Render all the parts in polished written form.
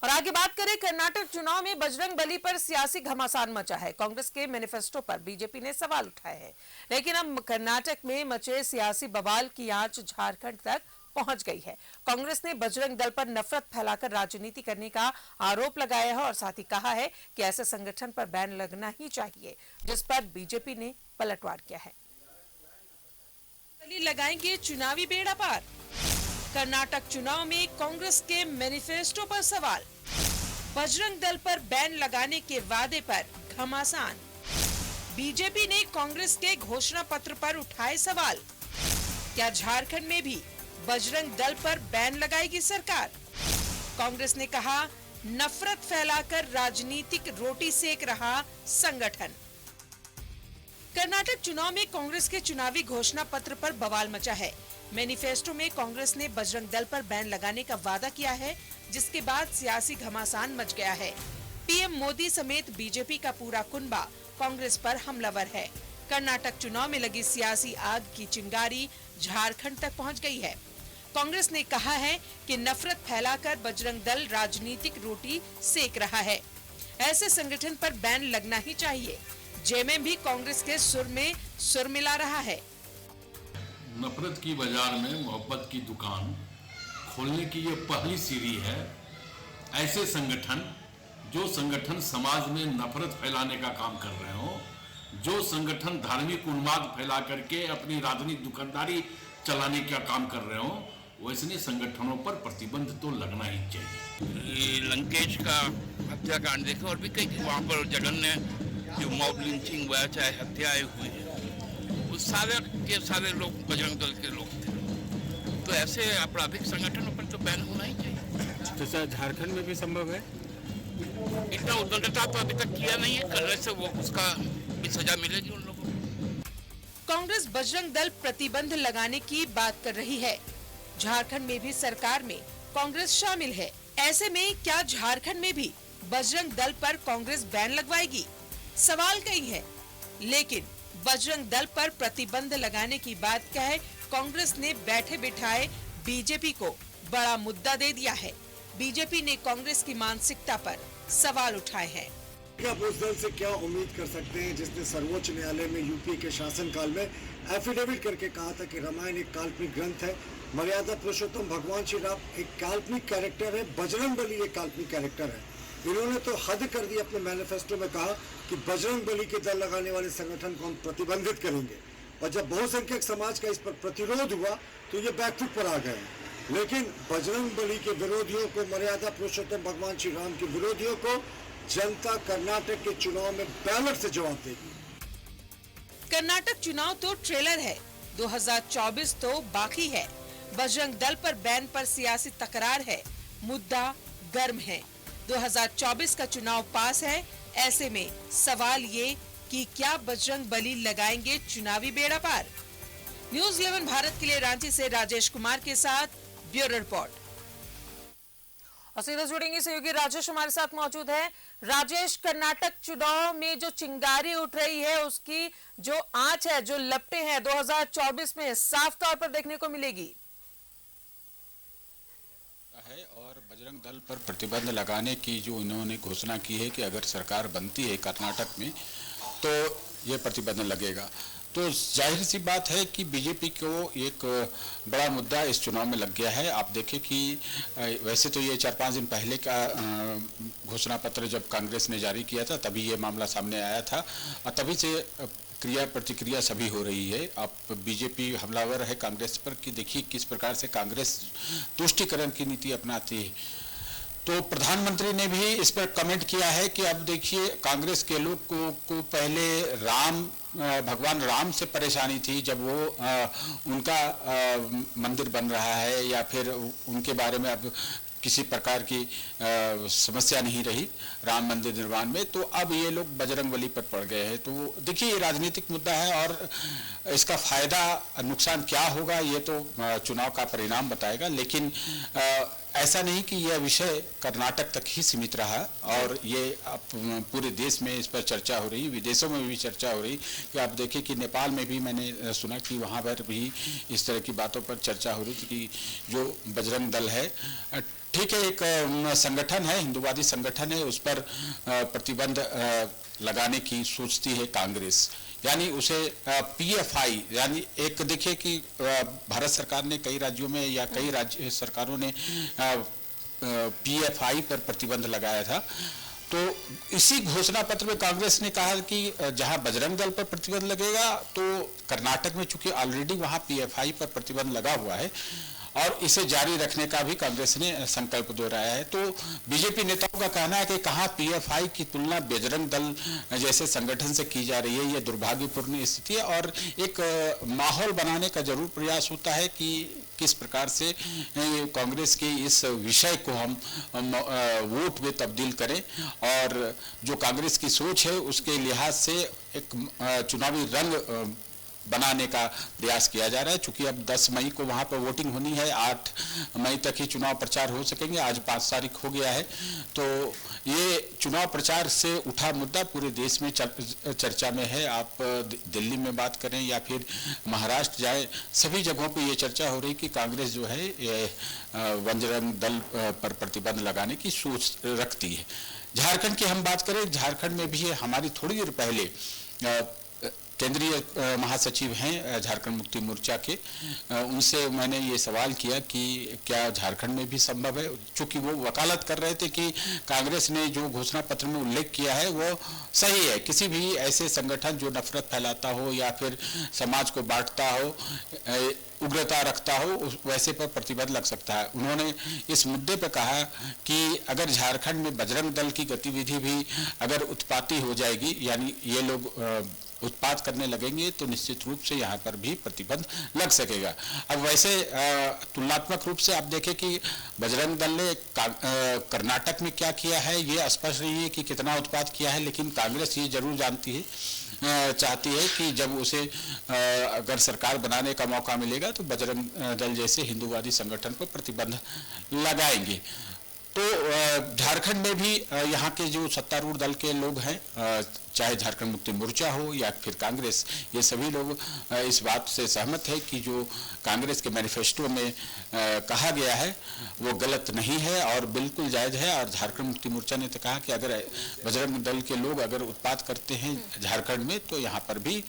और आगे बात करें, कर्नाटक चुनाव में बजरंग बली पर सियासी घमासान मचा है। कांग्रेस के मैनिफेस्टो पर बीजेपी ने सवाल उठाए हैं, लेकिन अब कर्नाटक में मचे सियासी बवाल की आंच झारखंड तक पहुंच गई है। कांग्रेस ने बजरंग दल पर नफरत फैलाकर राजनीति करने का आरोप लगाया है और साथ ही कहा है कि ऐसे संगठन पर बैन लगना ही चाहिए, जिस पर बीजेपी ने पलटवार किया है। लगाएंगे चुनावी बेड़ा पार। कर्नाटक चुनाव में कांग्रेस के मैनिफेस्टो पर सवाल। बजरंग दल पर बैन लगाने के वादे पर घमासान। बीजेपी ने कांग्रेस के घोषणा पत्र पर उठाए सवाल। क्या झारखंड में भी बजरंग दल पर बैन लगाएगी सरकार? कांग्रेस ने कहा, नफरत फैलाकर राजनीतिक रोटी सेक रहा संगठन। कर्नाटक चुनाव में कांग्रेस के चुनावी घोषणा पत्र पर बवाल मचा है। मैनिफेस्टो में कांग्रेस ने बजरंग दल पर बैन लगाने का वादा किया है, जिसके बाद सियासी घमासान मच गया है। पीएम मोदी समेत बीजेपी का पूरा कुनबा कांग्रेस पर हमलावर है। कर्नाटक चुनाव में लगी सियासी आग की चिंगारी झारखंड तक पहुंच गई है। कांग्रेस ने कहा है कि नफरत फैलाकर बजरंग दल राजनीतिक रोटी सेक रहा है। ऐसे संगठन पर बैन लगना ही चाहिए। जेएमएम भी कांग्रेस के सुर में सुर मिला रहा है। नफरत की बाजार में मोहब्बत की दुकान खोलने की ये पहली सीढ़ी है। ऐसे संगठन, जो संगठन समाज में नफरत फैलाने का काम कर रहे हो, जो संगठन धार्मिक उन्माद फैला करके अपनी राजनीतिक दुकानदारी चलाने का काम कर रहे हो, वैसे संगठनों पर प्रतिबंध तो लगना ही चाहिए। लंकेश का हत्याकांड देखो, और भी कई वहाँ पर जगन्य जो मॉब लिंचिंग हुआ, चाहे हत्याएं हुई है, उस सारे के सारे लोग बजरंग दल के लोग थे। तो ऐसे आपराधिक संगठनों पर तो बैन होना ही चाहिए। तो सर झारखंड में भी संभव है? इतना उद्दंडता तो अभी तक किया नहीं है, करने से वो उसका भी सजा मिलेगी उन लोगों को। कांग्रेस बजरंग दल प्रतिबंध लगाने की बात कर रही है। झारखंड में भी सरकार में कांग्रेस शामिल है। ऐसे में क्या झारखंड में भी बजरंग दल पर कांग्रेस बैन लगवाएगी? सवाल कई है, लेकिन बजरंग दल पर प्रतिबंध लगाने की बात क्या है, कांग्रेस ने बैठे बिठाए बीजेपी को बड़ा मुद्दा दे दिया है। बीजेपी ने कांग्रेस की मानसिकता पर सवाल उठाए हैं। आप उस दल से क्या उम्मीद कर सकते हैं जिसने सर्वोच्च न्यायालय में यूपी के शासनकाल में एफिडेविट करके कहा था कि रामायण एक काल्पनिक ग्रंथ है, मर्यादा पुरुषोत्तम भगवान श्री राम एक काल्पनिक कैरेक्टर है, बजरंग बली एक काल्पनिक कैरेक्टर है। इन्होंने तो हद कर दी अपने मैनिफेस्टो में, कहा कि बजरंग बली के दल लगाने वाले संगठन को हम प्रतिबंधित करेंगे। और जब बहुसंख्यक समाज का इस पर प्रतिरोध हुआ तो ये बैकफुट पर आ गए। लेकिन बजरंग बली के विरोधियों को, मर्यादा पुरुषोत्तम भगवान श्री राम के विरोधियों को जनता कर्नाटक के चुनाव में बैलेट से जवाब देगी। कर्नाटक चुनाव तो ट्रेलर है, 2024 तो बाकी है। बजरंग दल पर बैन पर सियासी तकरार है, मुद्दा गर्म है। 2024 का चुनाव पास है। ऐसे में सवाल ये कि क्या बजरंग बली लगाएंगे चुनावी बेड़ा पार? न्यूज़ 11 भारत के लिए रांची से राजेश कुमार के साथ ब्यूरो रिपोर्ट। और सीधा जुड़ेंगे सहयोगी राजेश हमारे साथ मौजूद है। राजेश, कर्नाटक चुनाव में जो चिंगारी उठ रही है, उसकी जो आंच है, जो लपटें हैं 2024 में साफ तौर पर देखने को मिलेगी है। और बजरंग दल पर प्रतिबंध लगाने की जो इन्होंने घोषणा की है कि अगर सरकार बनती है कर्नाटक में तो ये प्रतिबंध लगेगा, तो जाहिर सी बात है कि बीजेपी को एक बड़ा मुद्दा इस चुनाव में लग गया है। आप देखें कि वैसे तो ये 4-5 दिन पहले का घोषणा पत्र जब कांग्रेस ने जारी किया था तभी ये मामला सामने आया था और तभी से क्रिया प्रतिक्रिया सभी हो रही है। अब बीजेपी हमलावर है कांग्रेस पर कि देखिए किस प्रकार से कांग्रेस तुष्टीकरण की नीति अपनाती है। तो प्रधानमंत्री ने भी इस पर कमेंट किया है कि अब देखिए कांग्रेस के लोग को पहले भगवान राम से परेशानी थी जब वो उनका मंदिर बन रहा है या फिर उनके बारे में अब किसी प्रकार की समस्या नहीं रही राम मंदिर निर्माण में, तो अब ये लोग बजरंग बली पर पड़ गए हैं। तो देखिए ये राजनीतिक मुद्दा है और इसका फायदा नुकसान क्या होगा ये तो चुनाव का परिणाम बताएगा, लेकिन ऐसा नहीं कि यह विषय कर्नाटक तक ही सीमित रहा और ये अब पूरे देश में इस पर चर्चा हो रही, विदेशों में भी चर्चा हो रही कि आप देखें कि नेपाल में भी मैंने सुना कि वहाँ पर भी इस तरह की बातों पर चर्चा हो रही थी कि जो बजरंग दल है, ठीक है, एक संगठन है, हिंदूवादी संगठन है, उस पर प्रतिबंध लगाने की सोचती है कांग्रेस, यानी उसे PFI, यानी एक देखिए कि भारत सरकार ने कई राज्यों में या कई राज्य सरकारों ने PFI पर प्रतिबंध लगाया था। तो इसी घोषणा पत्र में कांग्रेस ने कहा कि जहां बजरंग दल पर प्रतिबंध लगेगा तो कर्नाटक में चूंकि ऑलरेडी वहां PFI पर प्रतिबंध लगा हुआ है और इसे जारी रखने का भी कांग्रेस ने संकल्प दोहराया है। तो बीजेपी नेताओं का कहना है कि कहां PFI की तुलना बजरंग दल जैसे संगठन से की जा रही है, यह दुर्भाग्यपूर्ण स्थिति है और एक माहौल बनाने का जरूर प्रयास होता है कि किस प्रकार से कांग्रेस के इस विषय को हम वोट में तब्दील करें और जो कांग्रेस की सोच है उसके लिहाज से एक चुनावी रंग बनाने का प्रयास किया जा रहा है। चूंकि अब 10 मई को वहां पर वोटिंग होनी है, 8 मई तक ही चुनाव प्रचार हो सकेंगे, आज 5 तारीख हो गया है, तो ये चुनाव प्रचार से उठा मुद्दा पूरे देश में चर्चा में है। आप दिल्ली में बात करें या फिर महाराष्ट्र जाए, सभी जगहों पे ये चर्चा हो रही कि कांग्रेस जो है ये बजरंग दल पर प्रतिबंध लगाने की सोच रखती है। झारखंड की हम बात करें, झारखंड में भी हमारी थोड़ी देर पहले केंद्रीय महासचिव हैं झारखंड मुक्ति मोर्चा के, उनसे मैंने ये सवाल किया कि क्या झारखंड में भी संभव है, चूंकि वो वकालत कर रहे थे कि कांग्रेस ने जो घोषणा पत्र में उल्लेख किया है वो सही है, किसी भी ऐसे संगठन जो नफरत फैलाता हो या फिर समाज को बांटता हो, उग्रता रखता हो, वैसे पर प्रतिबंध लग सकता है। उन्होंने इस मुद्दे पर कहा कि अगर झारखंड में बजरंग दल की गतिविधि भी अगर उत्पाती हो जाएगी, यानी ये लोग उत्पात करने लगेंगे, तो निश्चित रूप से यहाँ पर भी प्रतिबंध लग सकेगा। अब वैसे तुलनात्मक रूप से आप देखें कि बजरंग दल ने कर्नाटक में क्या किया है ये स्पष्ट नहीं है कि कितना उत्पात किया है, लेकिन कांग्रेस ये जरूर जानती है, चाहती है कि जब उसे अगर सरकार बनाने का मौका मिलेगा तो बजरंग दल जैसे हिंदूवादी संगठन पर प्रतिबंध लगाएंगे। तो झारखंड में भी यहाँ के जो सत्तारूढ़ दल के लोग हैं, चाहे झारखंड मुक्ति मोर्चा हो या फिर कांग्रेस, ये सभी लोग इस बात से सहमत है कि जो कांग्रेस के मैनिफेस्टो में कहा गया है वो गलत नहीं है और बिल्कुल जायज है। और झारखंड मुक्ति मोर्चा ने तो कहा कि अगर बजरंग दल के लोग अगर उत्पात करते हैं झारखंड में तो यहाँ पर भी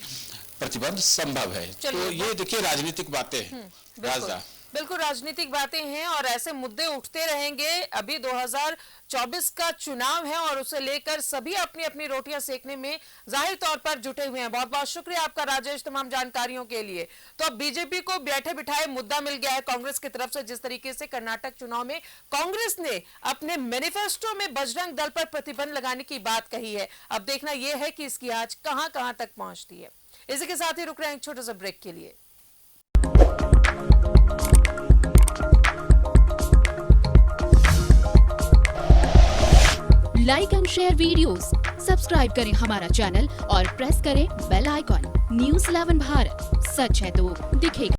प्रतिबंध संभव है। तो ये देखिए राजनीतिक बातें हैं राजा, बिल्कुल राजनीतिक बातें हैं और ऐसे मुद्दे उठते रहेंगे। अभी 2024 का चुनाव है और उसे लेकर सभी अपनी अपनी रोटियां सेकने में जाहिर तौर पर जुटे हुए हैं। बहुत बहुत शुक्रिया आपका राजेश तमाम जानकारियों के लिए। तो अब बीजेपी को बैठे बिठाए मुद्दा मिल गया है कांग्रेस की तरफ से। जिस तरीके से कर्नाटक चुनाव में कांग्रेस ने अपने मैनिफेस्टो में बजरंग दल पर प्रतिबंध लगाने की बात कही है, अब देखना यह है कि इसकी आज कहां तक पहुंचती है। इसी के साथ ही रुक रहे हैं एक छोटे से ब्रेक के लिए। Like and share videos, subscribe करें हमारा चैनल और प्रेस करें बेल आइकॉन। News 11 भारत, सच है तो दिखेगा।